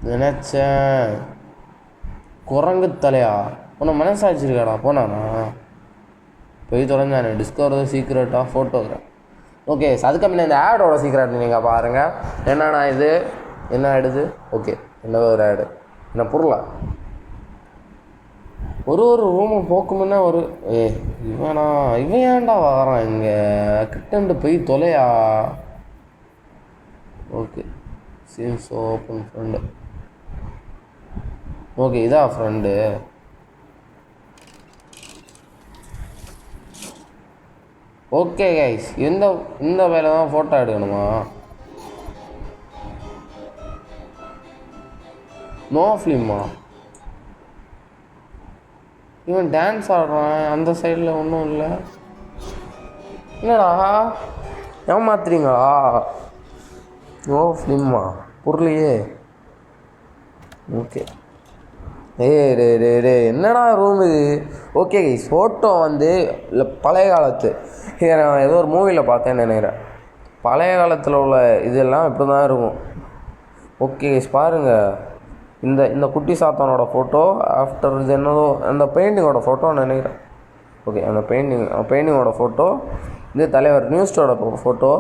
நினச்சேன். குரங்கு தலையா உன்னை மனசாச்சிருக்காடா போனானா போய் தொலைஞ்சானே. Discover the secret of photograph. Okay அதுக்கு முன்ன இந்த ஆடோட சீக்ரெட் நீங்கள் பாருங்கள். என்னண்ணா இது என்ன ஆடுது? ஓகே என்ன ஒரு ஆடு என்ன பொருளா? ஒரு ரூமும் போக்குமுன்னா இவனா இவன் ஏன்டா வரான் இங்கே கிட்டண்டு போய் தொலையா. Okay scenes open friend. Okay இதான் ஃப்ரெண்டு. ஓகே கைஸ் இந்த வேலை தான் ஃபோட்டோ எடுக்கணுமா? நோ ஃபிலிமா? இவன் டான்ஸ் ஆடுறான் அந்த சைடில் ஒன்றும் இல்லை. என்னடா ஏமாத்துறீங்களா? நோ ஃபிலிமா புரியலையே. ஓகே டே என்னடா ரூம் இது? ஓகே கைஸ் ஃபோட்டோ வந்து இல்லை பழைய காலத்து நான் ஏதோ ஒரு மூவியில் பார்த்தேன்னு நினைக்கிறேன். பழைய காலத்தில் உள்ள இதெல்லாம் இப்படி தான் இருக்கும். ஓகே கைஸ் பாருங்கள். இந்த குட்டி சாத்தானோட ஃபோட்டோ ஆஃப்டர் இது என்னதோ அந்த பெயிண்டிங்கோட ஃபோட்டோன்னு நினைக்கிறேன். ஓகே அந்த பெயிண்டிங்கோட ஃபோட்டோ. இது தலைவர் நியூஸ்டோட ஃபோட்டோ.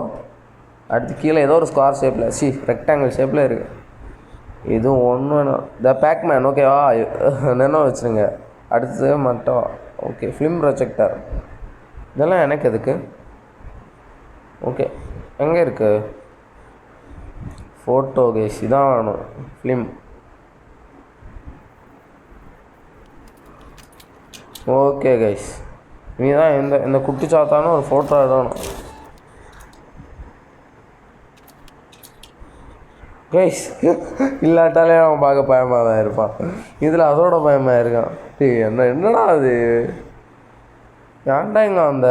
அடுத்து கீழே ஏதோ ஒரு ஸ்கொயர் ஷேப்பில் ரெக்டாங்கிள் ஷேப்பில் இருக்குது. இதுவும் ஒன்று த பேக்மேன். ஓகேவா நினைவு வச்சுருங்க. அடுத்தது மட்டும் ஓகே ஃபிலிம் ப்ரொஜெக்டர். இதெல்லாம் எனக்கு எதுக்கு? ஓகே எங்கே இருக்குது ஃபோட்டோ கேஸ்? இதான் வேணும் ஃபிலிம். ஓகே கைஸ் நீ தான் இந்த குட்டி சாத்தான ஒரு ஃபோட்டோ எடுக்கணும் கைஸ். இல்லாட்டாலே அவன் பார்க்க பயமாக தான் இருப்பான். இதில் அதோட பயமாக இருக்கான். என்னடா அது? ஏன்டா இங்கே அந்த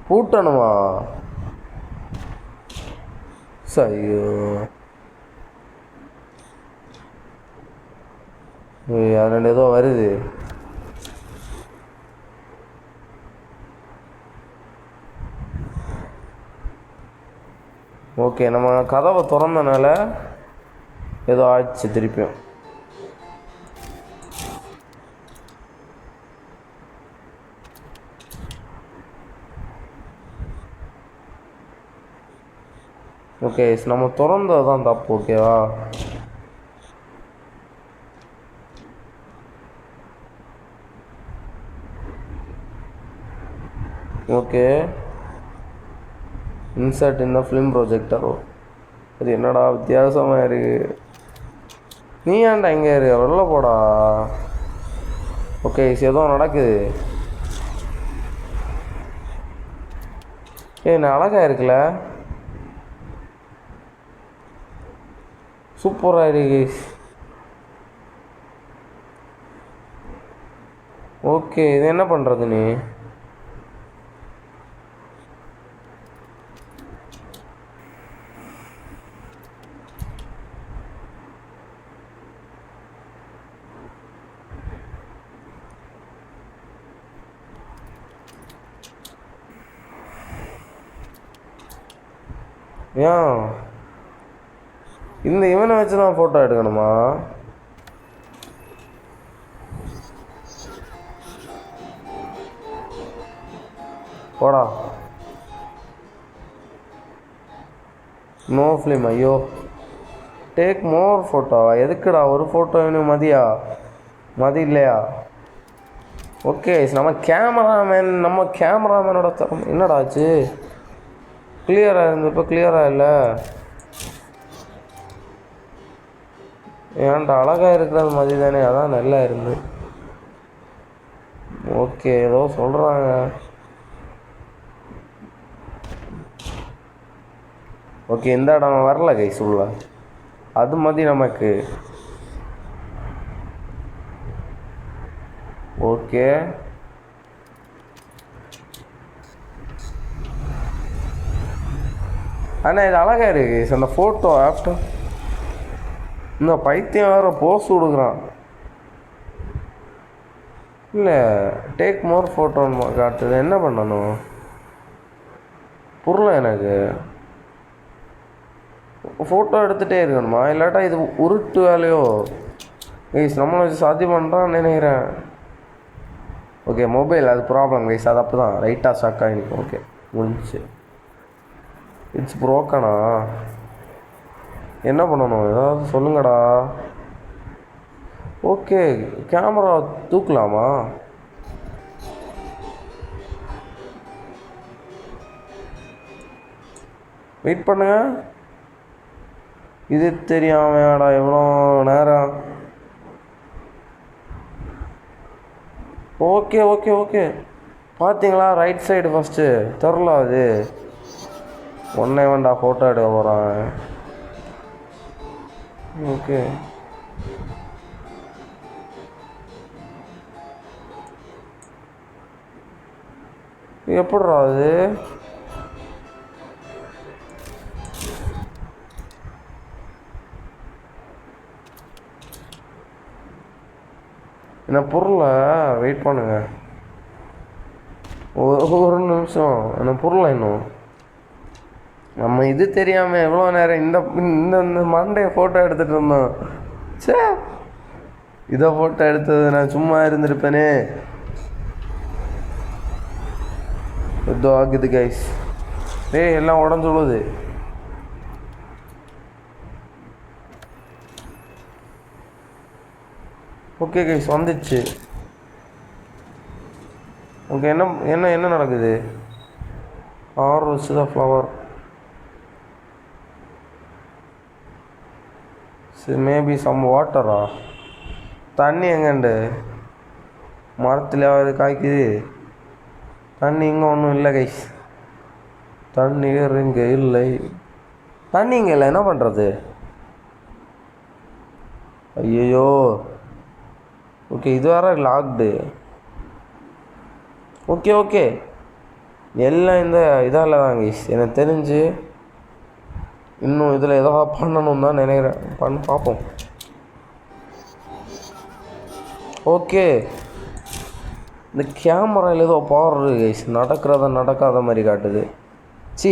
பூட்டணுமா? ஐயோ அது ரெண்டு ஏதோ வருது. ஓகே நம்ம கதவை திறந்தனால ஏதோ ஆச்சு திருப்பியும். ஓகே நம்ம திறந்தது தான் தப்பு. ஓகேவா ஓகே இன்சர்ட் இந்த ஃபிலிம் ப்ரொஜெக்டரோ அது என்னடா வித்தியாசமாக இருக்குது. நீ ஏன்டா இங்கே இரு வெளில போடா. ஓகே ஏதோ நடக்குது. நான் அழகாக இருக்குல்ல சூப்பராக இருக்கு. ஓகே இது என்ன பண்ணுறது நீ? ஏன் இவனை வச்சு தான் ஃபோட்டோ எடுக்கணுமா? போடா நோ ஃபிலிம். ஐயோ டேக் மோர் ஃபோட்டோவா? எதுக்குடா ஒரு ஃபோட்டோ வேணும்? மதி இல்லையா? ஓகே நம்ம கேமராமேனோட என்னடா ஆச்சு? கிளியராக இருந்து இப்போ கிளியராக இல்லை. ஏன்டா அழகாக இருக்கிறது மாதிரி தானே, அதான் நல்லா இருந்து. ஓகே ஏதோ சொல்கிறாங்க. ஓகே இந்த இடம் வரல கைஸ் உள்ள அது மாதிரி நமக்கு. ஓகே ஆனால் இது அழகாக இருக்கு அந்த ஃபோட்டோ. ஆஃப்டர் இந்த பைத்தியம் வேறு போஸ் கொடுக்குறான். இல்லை டேக் மோர் ஃபோட்டோன்னு காட்டுது. என்ன பண்ணணும் புரியல எனக்கு. ஃபோட்டோ எடுத்துகிட்டே இருக்கணுமா? இல்லாட்டா இது உருட்டு வேலையோ? கைஸ் நம்மளை வச்சு சாத்தியம் பண்ணுறான்னு நினைக்கிறேன். ஓகே மொபைல் அது ப்ராப்ளம் கைஸ், அது அப்போ தான் ரைட்டாக ஸ்டக் ஆகிருக்கும். ஓகே முடிஞ்சிச்சு. இட்ஸ் ப்ரோக்கனா? என்ன பண்ணணும் ஏதாவது சொல்லுங்கடா. Okay camera தூக்கலாமா? வெயிட் பண்ணுங்க. இது தெரியாமையாடா எவ்வளோ நேரம். ஓகே ஓகே ஓகே பார்த்தீங்களா ரைட் சைடு ஃபஸ்ட்டு தெரில. அது ஒன்றே வேண்டா ஃபோட்டோ எடுக்க போகிறான். ஓகே எப்படிரா அது? என்ன பொருளை வெயிட் பண்ணுங்க ஒரு நிமிஷம். என்ன பொருளை இன்னும் நம்ம இது தெரியாமல் எவ்வளோ நேரம் இந்த இந்த மண்டையை ஃபோட்டோ எடுத்துகிட்டு இருந்தோம். சே இதை ஃபோட்டோ எடுத்தது நான் சும்மா இருந்திருப்பேனே. இதோ ஆகுது கைஸ். டேய் எல்லாம் உடஞ்சுழுது. ஓகே கைஸ் வந்துடுச்சு. ஓகே என்ன என்ன என்ன நடக்குது? ஆர் வச்சு தான் ஃப்ளவர். Maybe some வாட்டரா? தண்ணி எங்கண்டு? மரத்துலையாவது காய்க்குது தண்ணி? இங்கே ஒன்றும் இல்லை கைஸ். தண்ணீர் இங்கே இல்லை. தண்ணி இங்கே இல்லை. என்ன பண்ணுறது? ஐயோ ஓகே இது வேறு லாக்டு. ஓகே ஓகே எல்லாம் இந்த இதால் தான் கைஸ். எனக்கு தெரிஞ்சு இன்னும் இதில் ஏதாவது பண்ணணும் தான் நினைக்கிறேன். பண்ண பார்ப்போம். ஓகே இந்த கேமராவில் ஏதோ பவர் இருக்குது கைஸ். நடக்காத மாதிரி காட்டுது. சி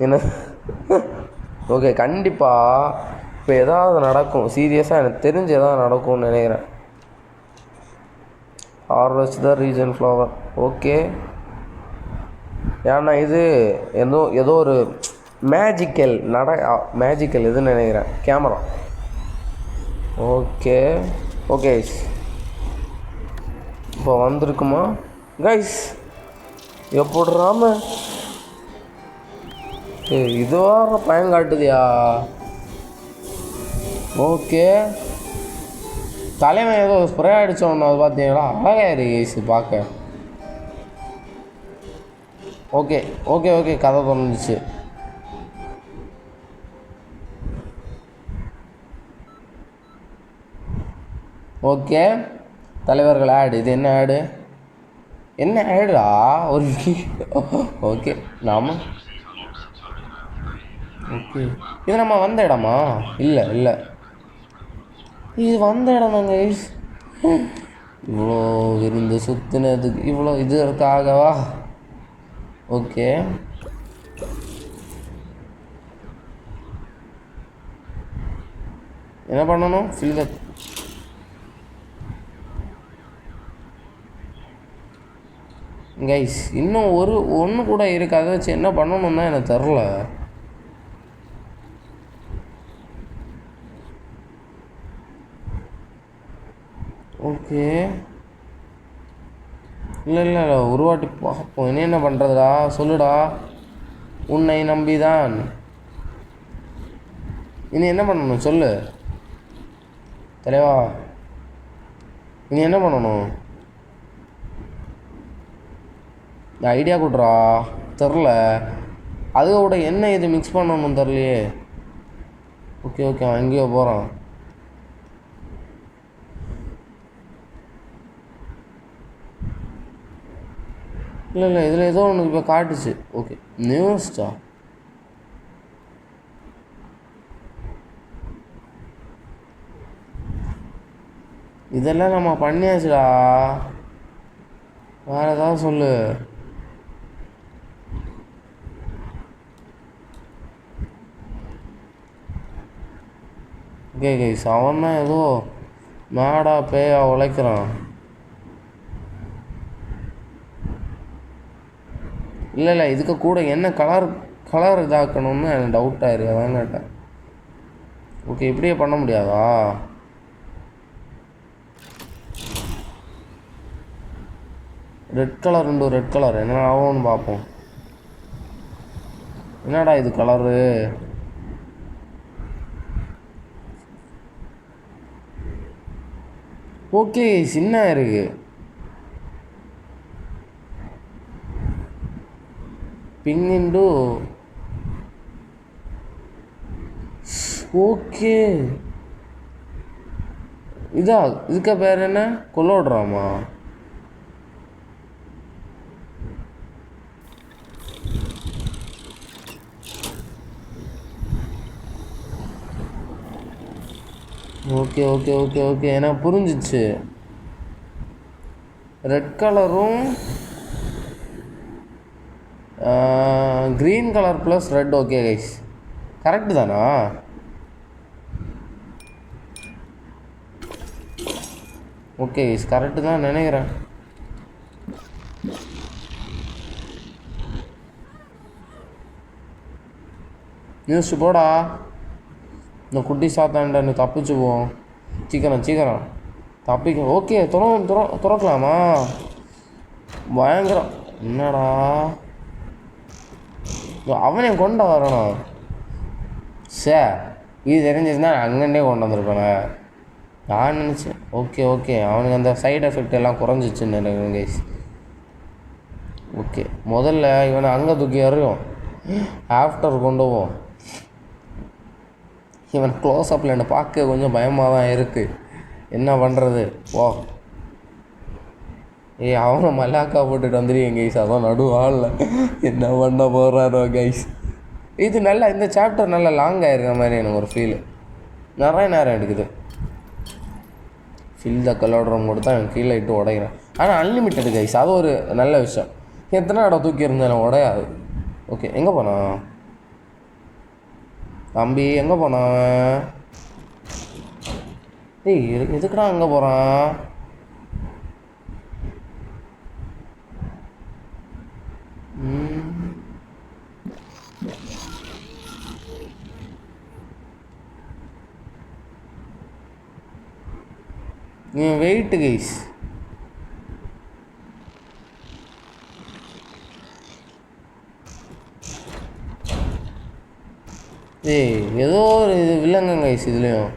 என்ன? ஓகே கண்டிப்பாக இப்போ ஏதாவது நடக்கும். சீரியஸாக எனக்கு தெரிஞ்சு ஏதாவது நடக்கும்னு நினைக்கிறேன். Harvest the region flower. Okay ஏன்னா இது ஏதோ ஒரு மேஜிக்கல் இதுன்னு நினைக்கிறேன் கேமரா. ஓகே ஓகே இப்போ வந்திருக்குமா கைஸ்? எப்படிராம இதுவார பயன் காட்டுதியா? ஓகே தலைவன் ஏதோ ஸ்ப்ரே அடித்தோன்னு அது பார்த்தீங்களா? அழகா இருக்கு கைஸ் பார்க்க. ஓகே ஓகே ஓகே கதை தோணுச்சு. ஓகே தலைவர்கள் ஆடு. இது என்ன ஆடு? என்ன ஆடுடா ஒரு ஓகே நாம ஓகே இது நம்ம வந்த இடமா? இல்லை இல்லை இது வந்த இடம் தாங்க கைஸ். இவ்வளோ இருந்து சுற்றினதுக்கு இவ்வளோ இது இருக்காகவா? ஓகே என்ன பண்ணணும்? ஃபில் த கைஸ் இன்னும் ஒன்று கூட இருக்குது. அதை வச்சு என்ன பண்ணணும் தான் எனக்கு தெரில. ஓகே இல்லை ஒரு வாட்டி பார்ப்போம். என்ன பண்ணுறதுடா சொல்லுடா. உன்னை நம்பிதான். இனி என்ன பண்ணணும் சொல்லு தலைவா. இனி என்ன பண்ணணும்? ஐடியா கொடுறா. தெரில அதோட என்ன இது மிக்ஸ் பண்ணணும் தெரிலையே. ஓகே ஓகே அவன் எங்கேயோ போகிறான். இல்லை இதில் ஏதோ ஒன்று இப்போ காட்டுச்சு. ஓகே நியூஸ்டா. இதெல்லாம் நம்ம பண்ணியாச்சுடா. வேறு ஏதாவது சொல்லு. ஓகே கைஸ், அவன் தான் ஏதோ மேடா பேயா உழைக்கிறான். இல்லை இதுக்கு கூட என்ன கலர் இதாக்கணும்னு எனக்கு டவுட்டாக இருக்குது, அதான் கேட்டேன். ஓகே, இப்படியே பண்ண முடியாதா? ரெட் கலர் உண்டு, ரெட் கலர் என்ன ஆகும்னு பார்ப்போம். என்னடா இது கலரு? ஓகே, சின்ன இருக்கு. பிங் இன்டு ஓகே. இதுக்கு பேர் என்ன? கொல்லோட்ராமா? ஓகே ஓகே ஓகே ஓகே, எனக்கு புரிஞ்சிச்சு. ரெட் கலரும் green colour plus red. Okay guys, correct தானா? ஓகே கைஸ், கரெக்டு தான் நினைக்கிறேன். நியூஸ் போடா, இந்த குட்டி சாத்தாண்ட நீ தப்பிச்சு போவோம். சீக்கிரம் தப்பிக்க. ஓகே, துறக்கலாமா? பயங்கரம். என்னடா அவனே கொண்டு வரணும். இது தெரிஞ்சிருந்தா அங்கேருந்தே கொண்டு வந்திருப்பேனே நான் நினச்சேன். ஓகே ஓகே, அவனுக்கு அந்த சைடு எஃபெக்ட் எல்லாம் குறைஞ்சிச்சுன்னு நினைக்கிறேன் கைஸ். ஓகே, முதல்ல இவனை அங்கே தூக்கி எறியும், ஆஃப்டர் கொண்டு போவோம். இவன் க்ளோஸ் அப்பில் என்னை பார்க்க கொஞ்சம் பயமாக தான் இருக்குது. என்ன பண்ணுறது? அவனை மல்லாக்கா போட்டுட்டு வந்துடுவீங்க கைஸ். அதான் நடுவாளில் என்ன பண்ண போகிறாரோ கைஸ். இது நல்லா, இந்த சாப்டர் நல்லா லாங்காக இருக்கிற மாதிரி எனக்கு ஒரு ஃபீலு. நிறைய நேரம் எடுக்குது. ஃபில் த கலோட்ரம் கொடுத்தா எனக்கு கீழே இட்டு உடைக்கிறேன். ஆனால் அன்லிமிட்டடு கைஸ், அது ஒரு நல்ல விஷயம். எத்தனை இடம் தூக்கி இருந்தேன் உடையாது. ஓகே, எங்கே போனான் தம்பி? எங்கே போனான்? எதுக்குடா அங்கே போகிறான்? வெயிட் கைஸ், ஏதோ ஒரு இது வில்லங்க கைஸ். இதுலேயும்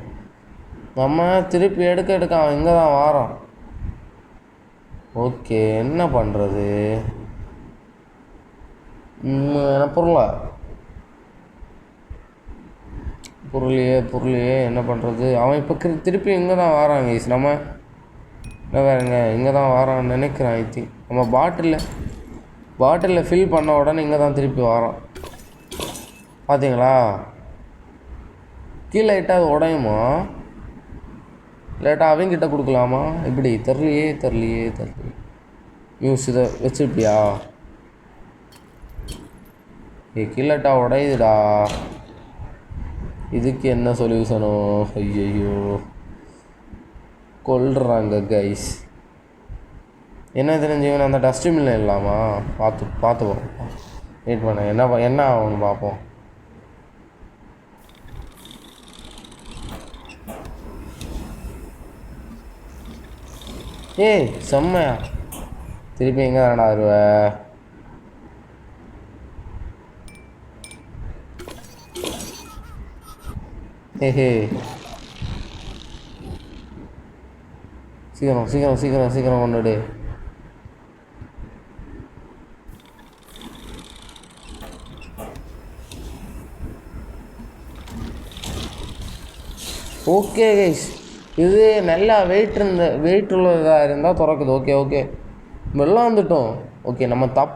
நம்ம திருப்பி எடுக்க அவன் இங்கே தான் வாரான். ஓகே, என்ன பண்ணுறது? என்ன பொருளையே என்ன பண்ணுறது? அவன் இப்போ திருப்பி இங்கே தான் வாரான் கைஸ். நம்ம என்ன வேறுங்க இங்கே தான் வாரான்னு நினைக்கிறேன். ஐ திங்க் நம்ம பாட்டிலில் ஃபில் பண்ண உடனே இங்கே தான் திருப்பி வாரான். பார்த்தீங்களா? கீழே இட்டால் அது உடையுமா? லேட்டாக அவங்கிட்ட கொடுக்கலாமா? இப்படி தெரியலையே. நியூஸ் இதை வச்சுருப்பியா? கீழட்டா உடையுதுடா. இதுக்கு என்ன சொல்யூஷனோ? ஐயோ, கொல்றாங்க கைஸ். என்ன தெரிஞ்சவன் அந்த டஸ்ட்பின்ல இல்லாமா? பார்த்துப்போம். வெயிட் பண்ண என்ன ஆகும்னு பார்ப்போம். செம்மையா. திருப்பி எங்கே தானடா வருவ? சீக்கிரம் கொண்டுடு. ஓகே கைஸ், இது நல்லா வெயிட் உள்ளதாக இருந்தால் திறக்குது. ஓகே வெள்ளம் வந்துட்டோம். ஓகே, நம்ம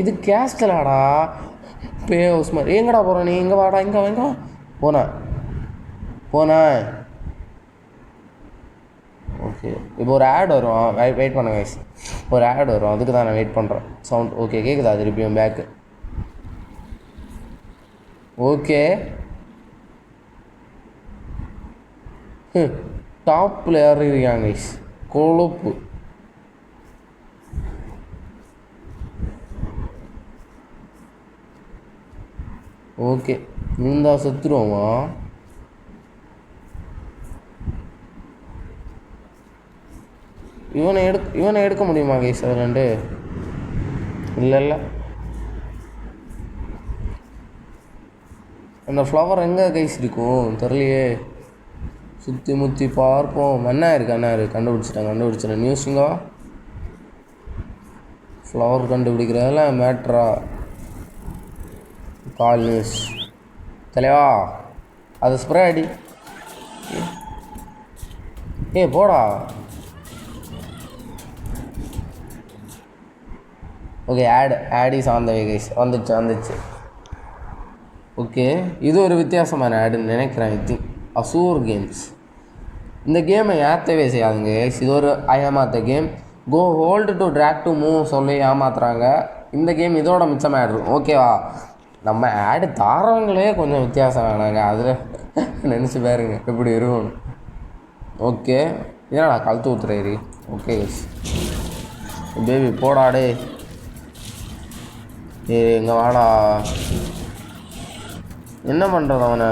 இது கேஸ்டலாடா பே ஹவுஸ் மாதிரி. எங்கடா போகிறோம் நீ? இங்கே வாடா, இங்கே போனேன். ஓகே, இப்போ ஒரு ஆட் வரும். வெயிட் பண்ணுங்க கைஸ், ஒரு ஆட் வரும், அதுக்கு தான் நான் வெயிட் பண்ணுறேன். சவுண்ட் ஓகே கேட்குதா? திருப்பியும் பேக்கு. ஓகே, டாப்பில் ஏறிருக்காங்க கைஸ், கொழுப்பு. ஓகே, இருந்தா செத்துருவோமா? இவனை எடுக்க முடியுமா கைஸ்? அது ரெண்டு இல்லை. அந்த ஃப்ளவர் எங்கே கைஸ் இருக்கும் தெரியலையே. சுற்றி முற்றி பார்ப்போம். அண்ணா இருக்கு, கண்டுபிடிச்சிட்டேன். நியூஸுங்க ஃப்ளவர் கண்டுபிடிக்கிறதெல்லாம் மேட்ரா? கால் நியூஸ் தலைவா, அது ஸ்ப்ரே அடி. போடா. Okay, ad is on the way guys. வந்துச்சு. ஓகே, இது ஒரு வித்தியாசமான ஆடுன்னு நினைக்கிறேன். அசூர் கேம்ஸ் இந்த கேமை ஏற்றவே செய்யாதுங்க கைஸ். இது ஒரு ஏமாத்த game. Go hold to drag to move சொல்லி ஏமாத்துறாங்க. இந்த கேம் இதோட மிச்சமாக ஆட் இருக்கும். ஓகேவா? நம்ம ஆடு தாரவங்களே கொஞ்சம் வித்தியாசம் வேணாங்க, அதில் நினச்சி பாருங்க எப்படி இருக்கும். ஓகே, ஏன்னா கழுத்து ஊத்துறேரி. ஓகே கைஸ், பேபி போடாடே. எங்கே வாடா, என்ன பண்ணுறது அவனை?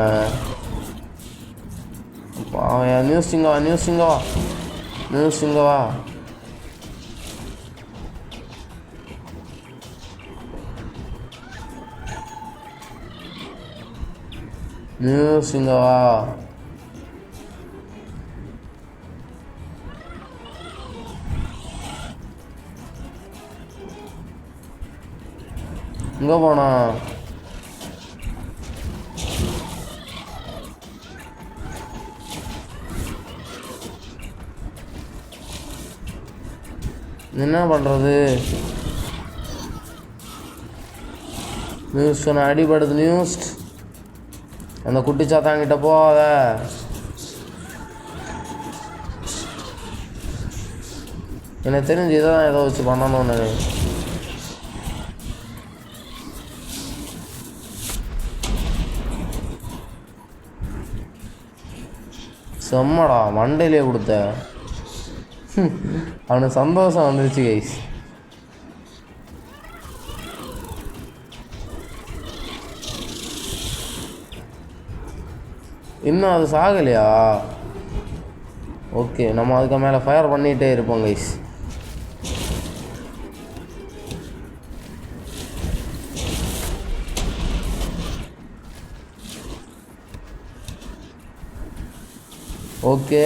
அவன் நியூஸிங்க வா. இங்கே போனா என்ன பண்ணுறது? நியூஸ் சொன்ன அடிபடுது. நியூஸ் அந்த குட்டிச்சாத்தாங்கிட்ட போகாத. எனக்கு தெரிஞ்சு இதை தான் ஏதோ வச்சு பண்ணணும்னு. செம்மடா, மண்டையிலே கொடுத்த. அவனுக்கு சந்தோஷம் வந்துருச்சு கைஸ். இன்னும் அது சாகலையா? ஓகே, நம்ம அதுக்கு மேலே ஃபயர் பண்ணிகிட்டே இருப்போம் கைஸ். ஓகே,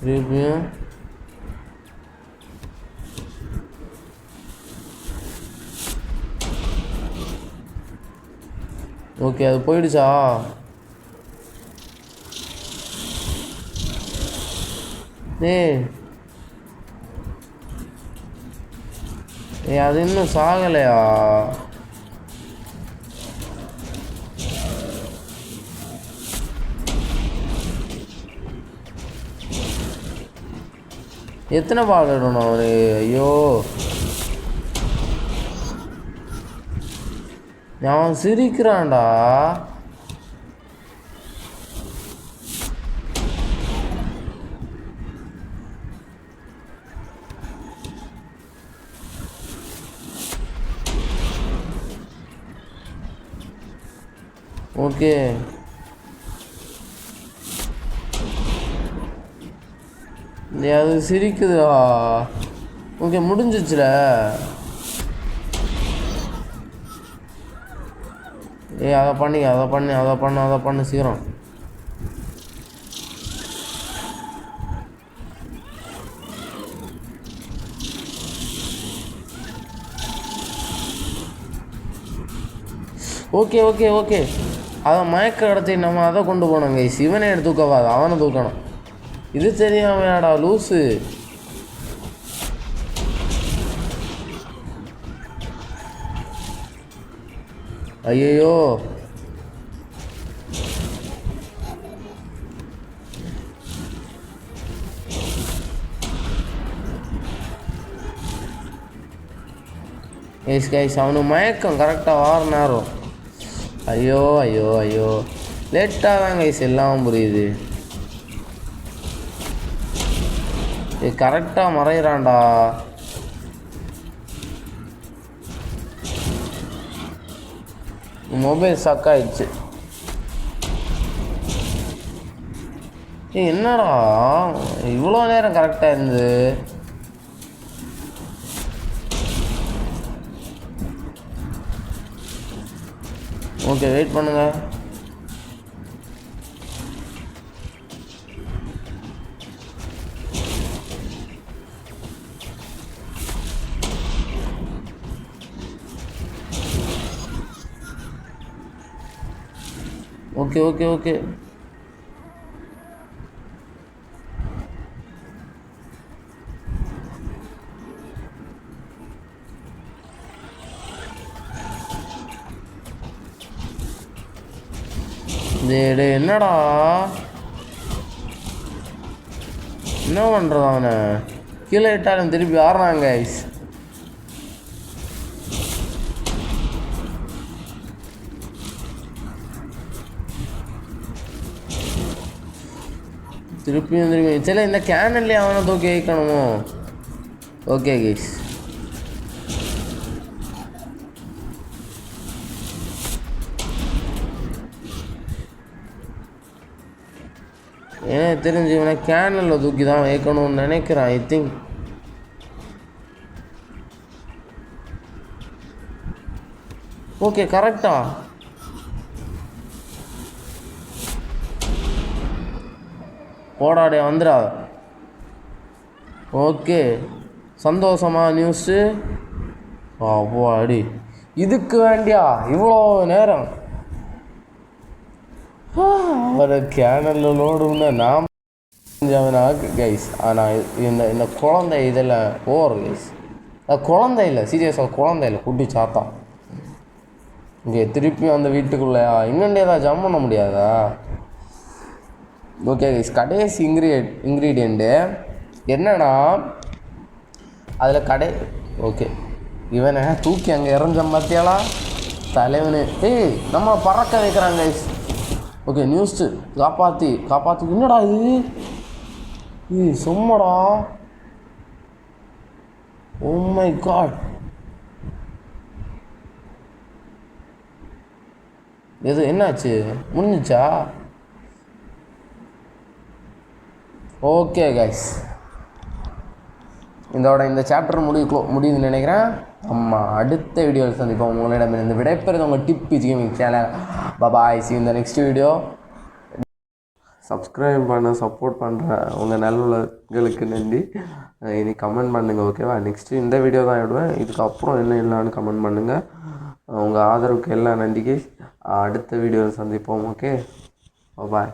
திருப்பியும் ஓகே, அது போயிடுச்சா? அது இன்னும் சாகலையா? எத்தனை பால் இடணும் அவரு? ஐயோ, அவன் சிரிக்கிறான்டா. ஓகே, அது சிரிக்குதுடா. ஓகே, முடிஞ்சிச்சுல. அதை பண்ணு சீக்கிரம். ஓகே, அதை மயக்க கடத்தி நம்ம அதை கொண்டு போனோம் கைஸ். இவனே எடுத்து தூக்கவாது, அவனை தூக்கணும். இது தெரியாமையாடா லூஸு. ஐயோ, கைஸ் அவனு மயக்கம் கரெக்டாக வார நேரம். ஐயோ, லேட்டாக தான் கைஸ் எல்லாம் புரியுது. இது கரெக்டாக மறைகிறான்டா. மொபைல் ஸ்டக் ஆயிடுச்சு. என்னடா இவ்வளோ நேரம் கரெக்டாக இருந்தது? ஓகே வெயிட் பண்ணுங்க. ஓகே ஓகே ஓகே டே என்னடா என்ன பண்ணுறது? அவனை கீழே இட்டாலும் திருப்பி ஆடுறாங்க கைஸ். திருப்பியும் சில இந்த கேனல்லே அவனை தூக்கி வைக்கணுமோ? ஓகே கைஸ் எனக்கு தெரிஞ்சு இவனை கேனலில் தூக்கி தான் வைக்கணும்னு நினைக்கிறேன். ஐ திங்க் ஓகே கரெக்டா. போடாடே வந்துடா. ஓகே சந்தோஷமா நியூஸு. அப்போ அடி இதுக்கு வேண்டியா இவ்வளோ நேரம் ஒரு கேனலில் லோடுன்னு நாம் கைஸ். ஆனால் இந்த குழந்தை இதில் ஓவர் கைஸ். அது குழந்தை இல்லை, சீரியஸாக குழந்தை இல்லை, குட்டி சாத்தா. இங்கே திருப்பியும் அந்த வீட்டுக்குள்ளேயா இங்கேண்டே ஏதாவது ஜம் பண்ண முடியாதா? ஓகே கைஸ் கடைசி இன்க்ரீடியண்ட்டு என்னன்னா அதில் ஓகே இவனை தூக்கி அங்கே இறஞ்ச பார்த்தியாளா தலைவனு. நம்ம பறக்க வைக்கிறாங்க கைஸ். ஓகே நியூஸ்ட்டு காப்பாற்றி என்னடா இது சும்மாடா. ஓ மை காட் எது என்னாச்சு முடிஞ்சிச்சா? ஓகே கைஸ் இந்த சாப்டர் முடியுதுன்னு நினைக்கிறேன். அடுத்த வீடியோவில் சந்திப்போம். உங்களிடமிருந்து விடைபெறுது உங்கள் டிப் gaming channel. Bye see you in the next video. Subscribe பண்ண சப்போர்ட் பண்ணுற உங்கள் நல்லுள்ளங்களுக்கு நன்றி. இனி கமெண்ட் பண்ணுங்கள் ஓகேவா? நெக்ஸ்ட்டு இந்த வீடியோ தான் விடுவேன். இதுக்கப்புறம் என்ன இல்லைன்னு கமெண்ட் பண்ணுங்கள். உங்கள் ஆதரவுக்கு எல்லாம் நன்றிக்கு. அடுத்த வீடியோவில் சந்திப்போம். Okay bye.